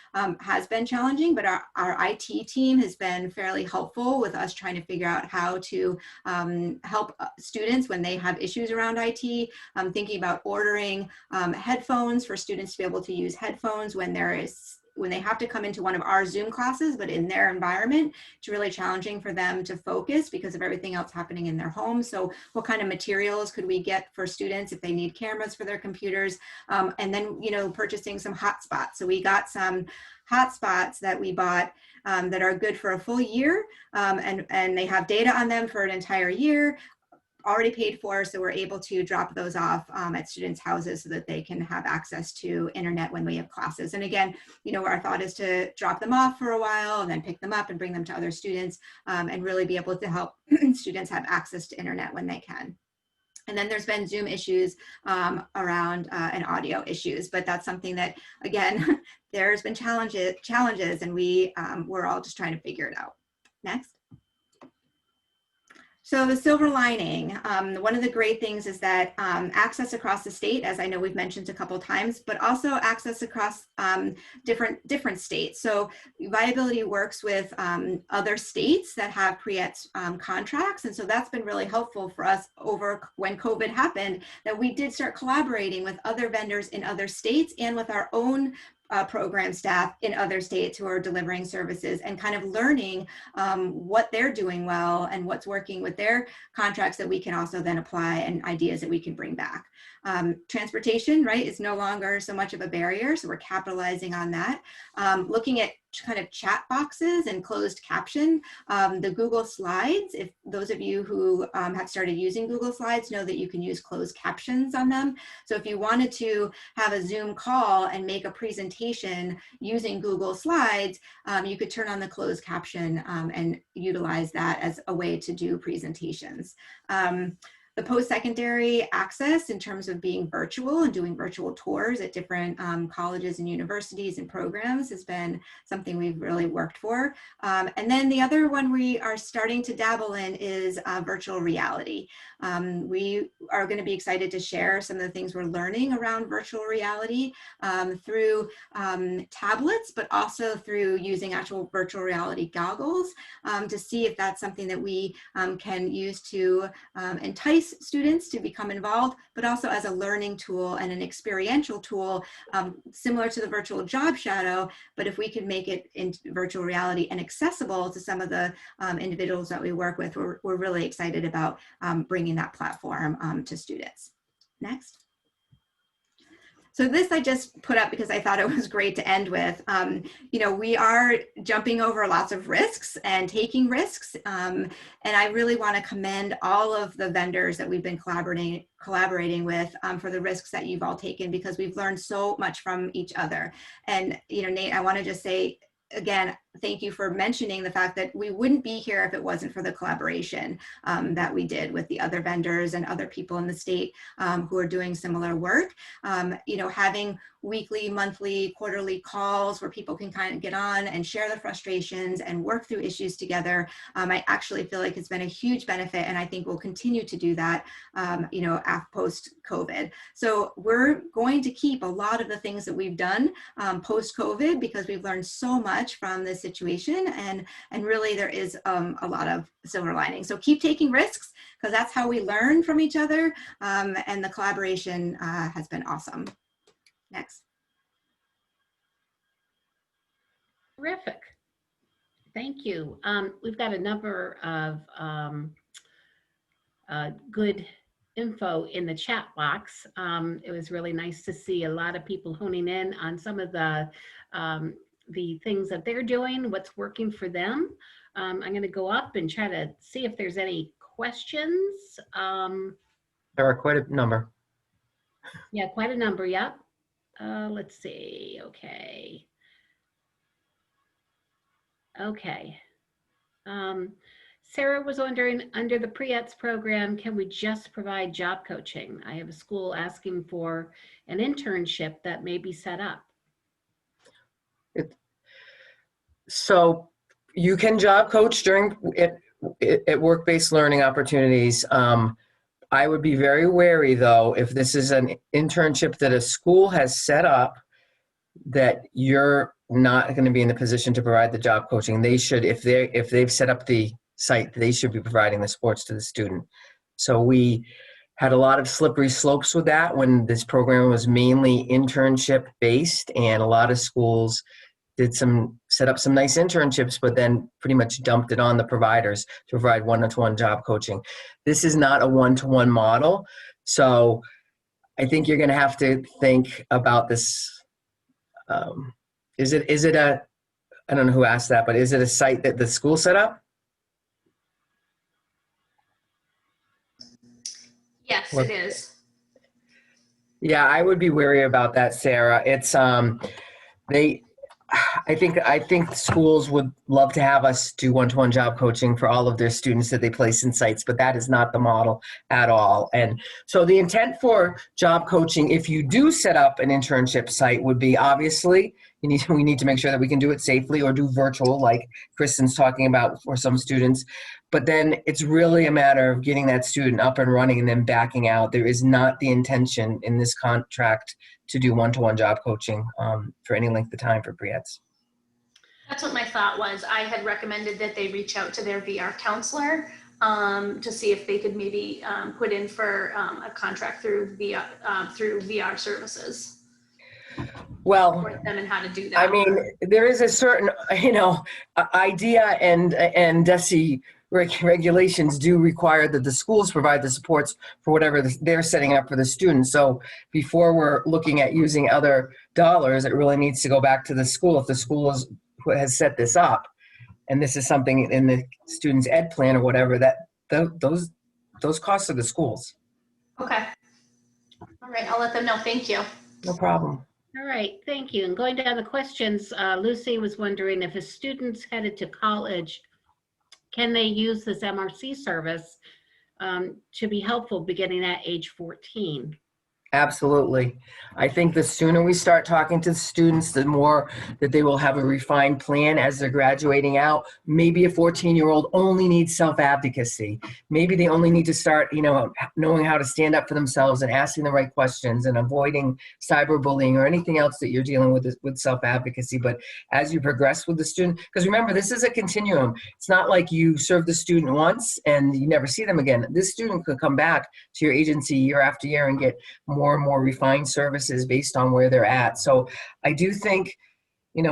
Speaker 1: has been challenging, but our IT team has been fairly helpful with us trying to figure out how to help students when they have issues around IT, thinking about ordering headphones for students to be able to use headphones when they have to come into one of our Zoom classes, but in their environment. It's really challenging for them to focus because of everything else happening in their home. So what kind of materials could we get for students if they need cameras for their computers? And then, purchasing some hotspots. So we got some hotspots that we bought that are good for a full year, and they have data on them for an entire year, already paid for, so we're able to drop those off at students' houses so that they can have access to internet when we have classes. And again, our thought is to drop them off for a while and then pick them up and bring them to other students and really be able to help students have access to internet when they can. And then there's been Zoom issues around and audio issues, but that's something that, again, there's been challenges, and we're all just trying to figure it out. Next. So the silver lining, one of the great things is that access across the state, as I know we've mentioned a couple of times, but also access across different states. So Viability works with other states that have Pre-ETS contracts. And so that's been really helpful for us over when COVID happened, that we did start collaborating with other vendors in other states and with our own program staff in other states who are delivering services and kind of learning what they're doing well and what's working with their contracts that we can also then apply and ideas that we can bring back. Transportation, right, is no longer so much of a barrier, so we're capitalizing on that. Looking at kind of chat boxes and closed caption, the Google Slides, if those of you who have started using Google Slides know that you can use closed captions on them. So if you wanted to have a Zoom call and make a presentation using Google Slides, you could turn on the closed caption and utilize that as a way to do presentations. The post-secondary access in terms of being virtual and doing virtual tours at different colleges and universities and programs has been something we've really worked for. And then the other one we are starting to dabble in is virtual reality. We are going to be excited to share some of the things we're learning around virtual reality through tablets, but also through using actual virtual reality goggles to see if that's something that we can use to entice students to become involved, but also as a learning tool and an experiential tool similar to the virtual job shadow. But if we could make it in virtual reality and accessible to some of the individuals that we work with, we're really excited about bringing that platform to students. Next. So this I just put up because I thought it was great to end with. We are jumping over lots of risks and taking risks. And I really want to commend all of the vendors that we've been collaborating with for the risks that you've all taken, because we've learned so much from each other. And, Nate, I want to just say, again, thank you for mentioning the fact that we wouldn't be here if it wasn't for the collaboration that we did with the other vendors and other people in the state who are doing similar work. Having weekly, monthly, quarterly calls where people can kind of get on and share their frustrations and work through issues together. I actually feel like it's been a huge benefit, and I think we'll continue to do that, post-COVID. So we're going to keep a lot of the things that we've done post-COVID, because we've learned so much from this situation, and really there is a lot of silver lining. So keep taking risks, because that's how we learn from each other, and the collaboration has been awesome. Next.
Speaker 2: Terrific. Thank Thank you. We've got a number of good info in the chat box. It was really nice to see a lot of people honing in on some of the things that they're doing, what's working for them. I'm going to go up and try to see if there's any questions.
Speaker 5: There are quite a number.
Speaker 2: Yeah, quite a number. Yep. Let's see. Okay. Okay. Sarah was wondering, under the Pre-ETS program, can we just provide job coaching? I have a school asking for an internship that may be set up.
Speaker 5: So you can job coach during at work-based learning opportunities. I would be very wary, though, if this is an internship that a school has set up, that you're not going to be in the position to provide the job coaching. They should, if they've set up the site, they should be providing the sports to the student. So we had a lot of slippery slopes with that when this program was mainly internship based, and a lot of schools set up some nice internships, but then pretty much dumped it on the providers to provide one-to-one job coaching. This is not a one-to-one model. So I think you're going to have to think about this. Is it a, I don't know who asked that, but is it a site that the school set up?
Speaker 6: Yes, it is.
Speaker 5: Yeah, I would be wary about that, Sarah. It's I think schools would love to have us do one-to-one job coaching for all of their students that they place in sites, but that is not the model at all. And so the intent for job coaching, if you do set up an internship site, would be obviously we need to make sure that we can do it safely, or do virtual like Kristin's talking about for some students. But then it's really a matter of getting that student up and running and then backing out. There is not the intention in this contract to do one-to-one job coaching for any length of time for Pre-ETS.
Speaker 6: That's what my thought was. I had recommended that they reach out to their VR counselor to see if they could maybe put in for a contract through VR services.
Speaker 5: Well,
Speaker 6: Support them and how to do that.
Speaker 5: I mean, there is a certain, idea and DESE regulations do require that the schools provide the supports for whatever they're setting up for the students. So before we're looking at using other dollars, it really needs to go back to the school. If the school has set this up, and this is something in the student's ed plan or whatever, that those costs are the schools.
Speaker 6: Okay. All right, I'll let them know. Thank you.
Speaker 5: No problem.
Speaker 2: All right, thank you. And going down the questions, Lucy was wondering if a student's headed to college, can they use this MRC service to be helpful beginning at age 14?
Speaker 5: Absolutely. I think the sooner we start talking to the students, the more that they will have a refined plan as they're graduating out. Maybe a 14-year-old only needs self-advocacy. Maybe they only need to start, knowing how to stand up for themselves and asking the right questions and avoiding cyberbullying or anything else that you're dealing with self-advocacy. But as you progress with the student, because remember, this is a continuum. It's not like you serve the student once and you never see them again. This student could come back to your agency year after year and get more and more refined services based on where they're at. So I do think,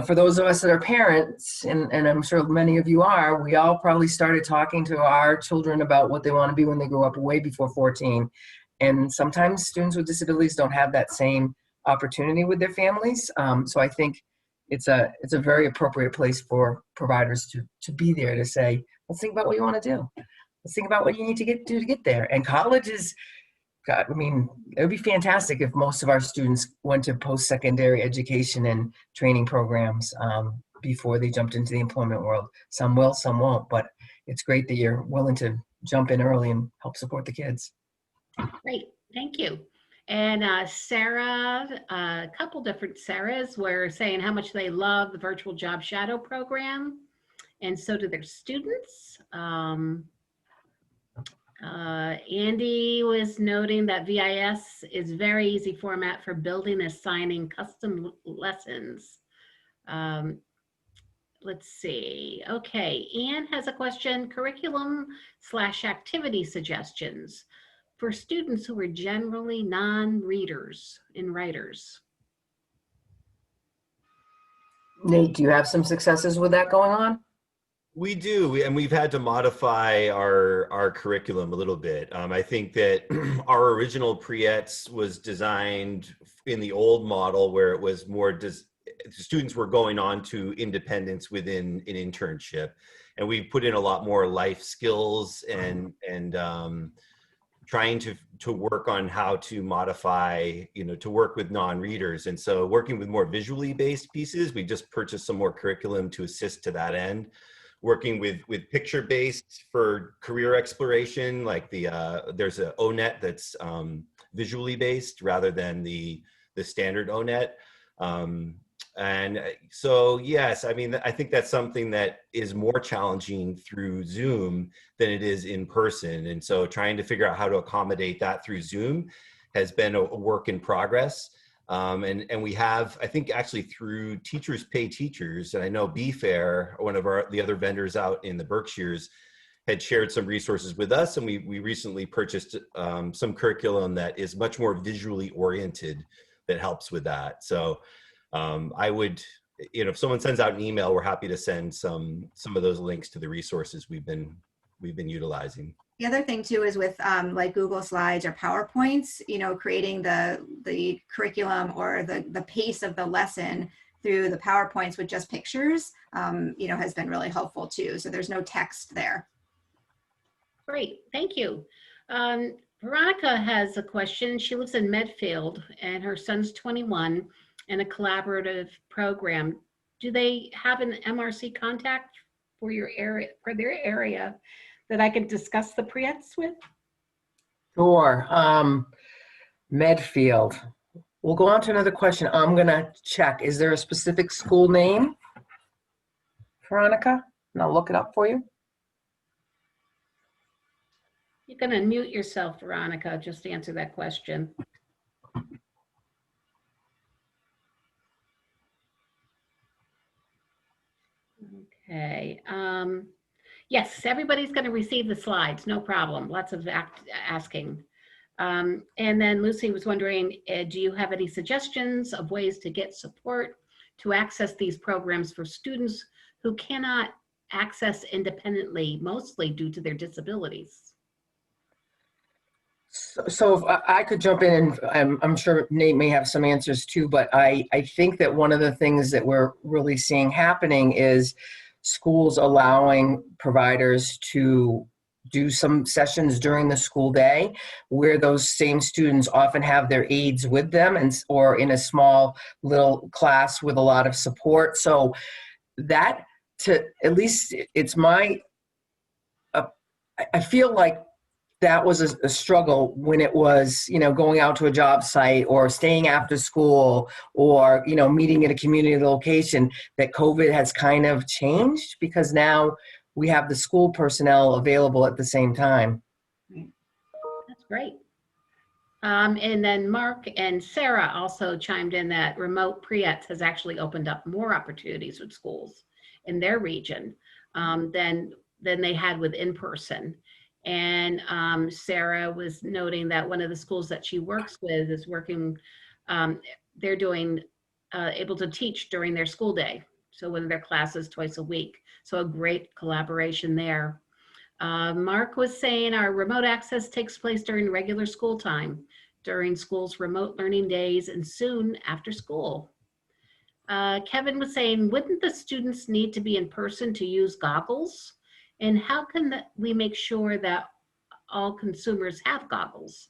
Speaker 5: for those of us that are parents, and I'm sure many of you are, we all probably started talking to our children about what they want to be when they grow up way before 14. And sometimes students with disabilities don't have that same opportunity with their families. So I think it's a very appropriate place for providers to be there to say, let's think about what you want to do. Let's think about what you need to do to get there. And college is, God, it would be fantastic if most of our students went to post-secondary education and training programs before they jumped into the employment world. Some will, some won't, but it's great that you're willing to jump in early and help support the kids.
Speaker 2: Great, thank you. And Sarah, a couple different Sarahs were saying how much they love the Virtualjobshadow program, and so do their students. Andy was noting that VIS is very easy format for building, assigning custom lessons. Let's see. Okay, Anne has a question. Curriculum/activity suggestions for students who are generally non-readers and writers.
Speaker 5: Nate, do you have some successes with that going on?
Speaker 4: We do, and we've had to modify our curriculum a little bit. I think that our original Pre-ETS was designed in the old model where it was more, students were going on to independence within an internship. And we've put in a lot more life skills and trying to work on how to modify, to work with non-readers. And so working with more visually based pieces, we just purchased some more curriculum to assist to that end. Working with picture-based for career exploration, like there's a ONET that's visually based rather than the standard ONET. And so, yes, I mean, I think that's something that is more challenging through Zoom than it is in person. And so trying to figure out how to accommodate that through Zoom has been a work in progress. And we have, I think actually through Teachers Pay Teachers, and I know BFair, one of the other vendors out in the Berkshires, had shared some resources with us, and we recently purchased some curriculum that is much more visually oriented that helps with that. So I would, if someone sends out an email, we're happy to send some of those links to the resources we've been utilizing.
Speaker 1: The other thing too is with like Google Slides or PowerPoints, creating the curriculum or the pace of the lesson through the PowerPoints with just pictures, has been really helpful too. So there's no text there.
Speaker 2: Great, thank you. Veronica has a question. She lives in Medfield and her son's 21 in a collaborative program. Do they have an MRC contact for your area, for their area, that I can discuss the Pre-ETS with?
Speaker 5: Sure. Medfield. We'll go on to another question. I'm going to check. Is there a specific school name, Veronica? And I'll look it up for you.
Speaker 2: You're going to mute yourself, Veronica, just to answer that question. Okay. Yes, everybody's going to receive the slides, no problem. Lots of asking. And then Lucy was wondering, do you have any suggestions of ways to get support to access these programs for students who cannot access independently, mostly due to their disabilities?
Speaker 5: So if I could jump in, and I'm sure Nate may have some answers too, but I think that one of the things that we're really seeing happening is schools allowing providers to do some sessions during the school day where those same students often have their aides with them or in a small little class with a lot of support. So that, at least it's my, I feel like that was a struggle when it was, going out to a job site or staying after school or, meeting at a community location, that COVID has kind of changed because now we have the school personnel available at the same time.
Speaker 2: That's great. And then Mark and Sarah also chimed in that remote Pre-ETS has actually opened up more opportunities with schools in their region than they had with in-person. And Sarah was noting that one of the schools that she works with is working, they're doing, able to teach during their school day. So one of their classes twice a week. So a great collaboration there. Mark was saying our remote access takes place during regular school time, during school's remote learning days, and soon after school. Kevin was saying, wouldn't the students need to be in person to use goggles? And how can we make sure that all consumers have goggles?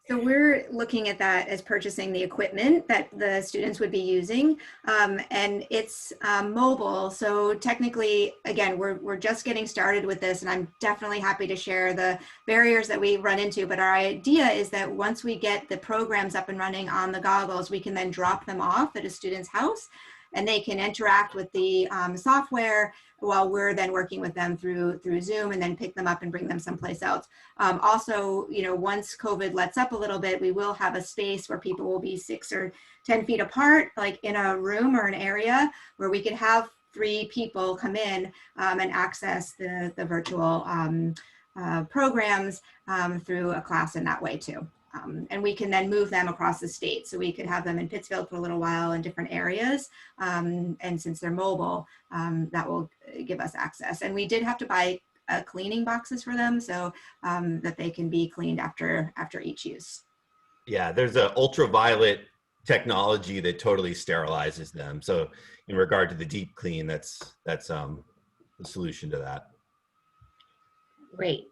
Speaker 1: So we're looking at that as purchasing the equipment that the students would be using, and it's mobile. So technically, again, we're just getting started with this, and I'm definitely happy to share the barriers that we run into. But our idea is that once we get the programs up and running on the goggles, we can then drop them off at a student's house, and they can interact with the software while we're then working with them through Zoom, and then pick them up and bring them someplace else. Also, once COVID lets up a little bit, we will have a space where people will be 6 or 10 feet apart, like in a room or an area where we could have 3 people come in and access the virtual programs through a class in that way too. And we can then move them across the state. So we could have them in Pittsfield for a little while in different areas. And since they're mobile, that will give us access. And we did have to buy cleaning boxes for them so that they can be cleaned after each use.
Speaker 4: Yeah, there's an ultraviolet technology that totally sterilizes them. So in regard to the deep clean, that's the solution to that.
Speaker 2: Great.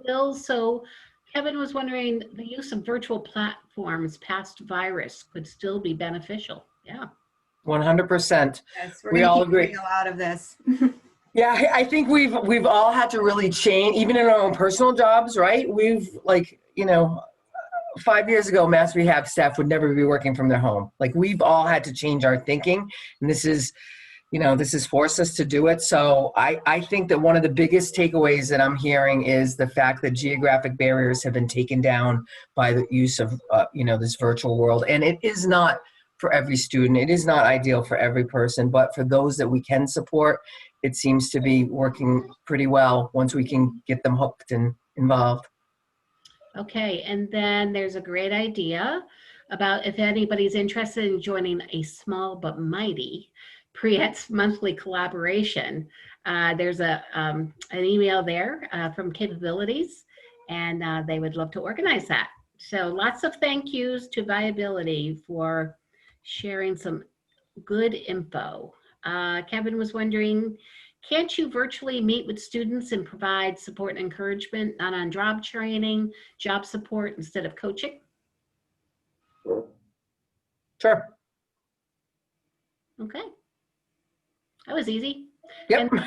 Speaker 2: Bill, so Kevin was wondering, the use of virtual platforms past virus could still be beneficial. Yeah.
Speaker 5: 100%.
Speaker 1: Yes, we're
Speaker 5: We
Speaker 1: gonna
Speaker 5: all
Speaker 1: keep
Speaker 5: agree.
Speaker 1: doing a lot of this.
Speaker 5: Yeah, I think we've all had to really change, even in our own personal jobs, right? We've 5 years ago, mass rehab staff would never be working from their home. Like, we've all had to change our thinking, and this has forced us to do it. So I think that one of the biggest takeaways that I'm hearing is the fact that geographic barriers have been taken down by the use of, this virtual world. And it is not for every student. It is not ideal for every person, but for those that we can support, it seems to be working pretty well once we can get them hooked and involved.
Speaker 2: Okay, and then there's a great idea about if anybody's interested in joining a small but mighty Pre-ETS monthly collaboration. There's an email there from Capabilities, and they would love to organize that. So lots of thank yous to Viability for sharing some good info. Kevin was wondering, can't you virtually meet with students and provide support and encouragement, not on job training, job support instead of coaching?
Speaker 5: Sure.
Speaker 2: Okay. That was easy.
Speaker 5: Yep.
Speaker 2: And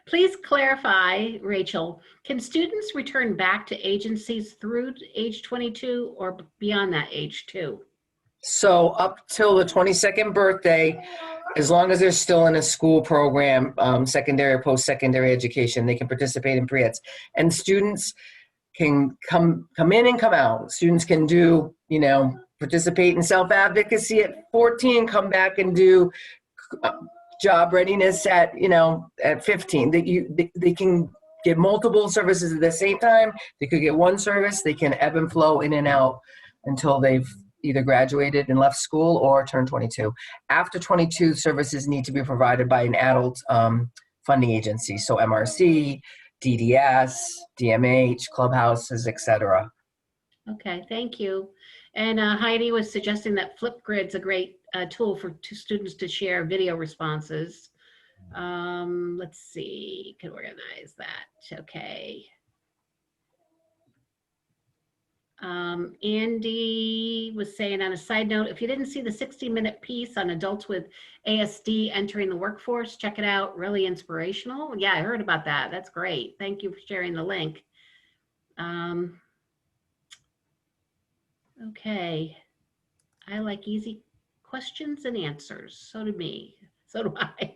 Speaker 2: please clarify, Rachel, can students return back to agencies through age 22 or beyond that age too?
Speaker 5: So up till the 22nd birthday, as long as they're still in a school program, secondary or post-secondary education, they can participate in Pre-ETS. And students can come in and come out. Students can do, participate in self-advocacy at 14, come back and do job readiness at 15. They can get multiple services at the same time. They could get one service. They can ebb and flow in and out until they've either graduated and left school or turned 22. After 22, services need to be provided by an adult funding agency. So MRC, DDS, DMH, clubhouses, etc.
Speaker 2: Okay, thank you. And Heidi was suggesting that Flipgrid's a great tool for students to share video responses. Let's see, can organize that. Okay. Andy was saying, on a side note, if you didn't see the 60-minute piece on adults with ASD entering the workforce, check it out. Really inspirational. Yeah, I heard about that. That's great. Thank you for sharing the link. Okay. I like easy questions and answers. So do me. So do I.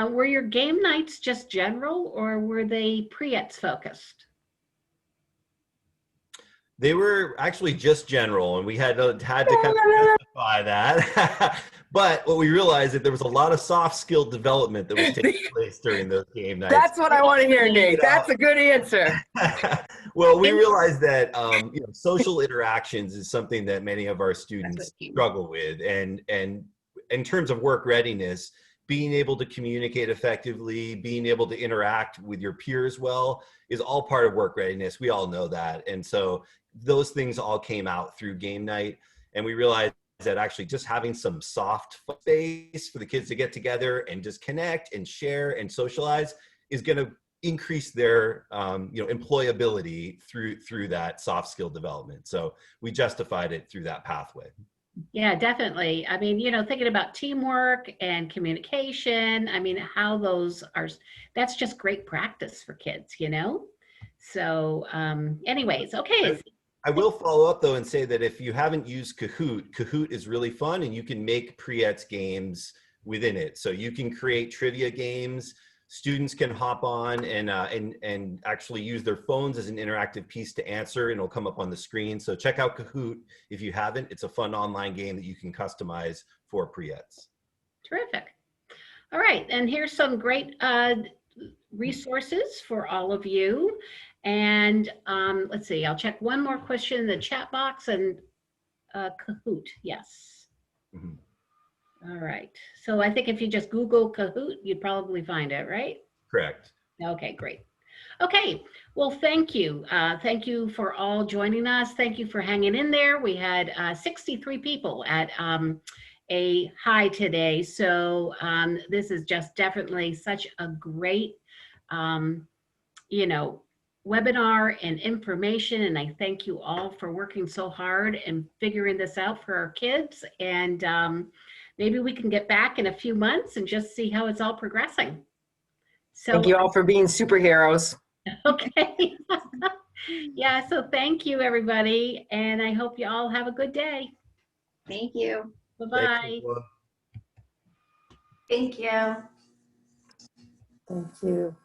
Speaker 2: Were your game nights just general, or were they Pre-ETS focused?
Speaker 4: They were actually just general, and we had to kind of justify that. But what we realized that there was a lot of soft skill development that was taking place during those game nights.
Speaker 5: That's what I want to hear, Nate. That's a good answer.
Speaker 4: Well, we realized that social interactions is something that many of our students struggle with, and in terms of work readiness, being able to communicate effectively, being able to interact with your peers well is all part of work readiness. We all know that. And so those things all came out through game night. And we realized that actually just having some soft space for the kids to get together and just connect and share and socialize is going to increase their employability through that soft skill development. So we justified it through that pathway.
Speaker 2: Yeah, definitely. I mean, thinking about teamwork and communication, I mean, how those are, that's just great practice for kids, So anyways, okay.
Speaker 4: I will follow up though and say that if you haven't used Kahoot is really fun, and you can make Pre-ETS games within it. So you can create trivia games. Students can hop on and actually use their phones as an interactive piece to answer, and it'll come up on the screen. So check out Kahoot if you haven't. It's a fun online game that you can customize for Pre-ETS.
Speaker 2: Terrific. All right, and here's some great resources for all of you. And let's see, I'll check one more question in the chat box and Kahoot, yes.
Speaker 4: Mhm.
Speaker 2: All right. So I think if you just Google Kahoot, you'd probably find it, right?
Speaker 4: Correct.
Speaker 2: Okay, great. Okay, well, thank you. Thank you for all joining us. Thank you for hanging in there. We had 63 people at a high today. So this is just definitely such a great, you know, webinar and information. And I thank you all for working so hard and figuring this out for our kids. And maybe we can get back in a few months and just see how it's all progressing. So,
Speaker 5: Thank you all for being superheroes.
Speaker 2: okay. Yeah, so thank you, everybody. And I hope you all have a good day.
Speaker 1: Thank you.
Speaker 2: Bye-bye.
Speaker 4: Thanks, Angela.
Speaker 6: Thank you.
Speaker 5: Thank you.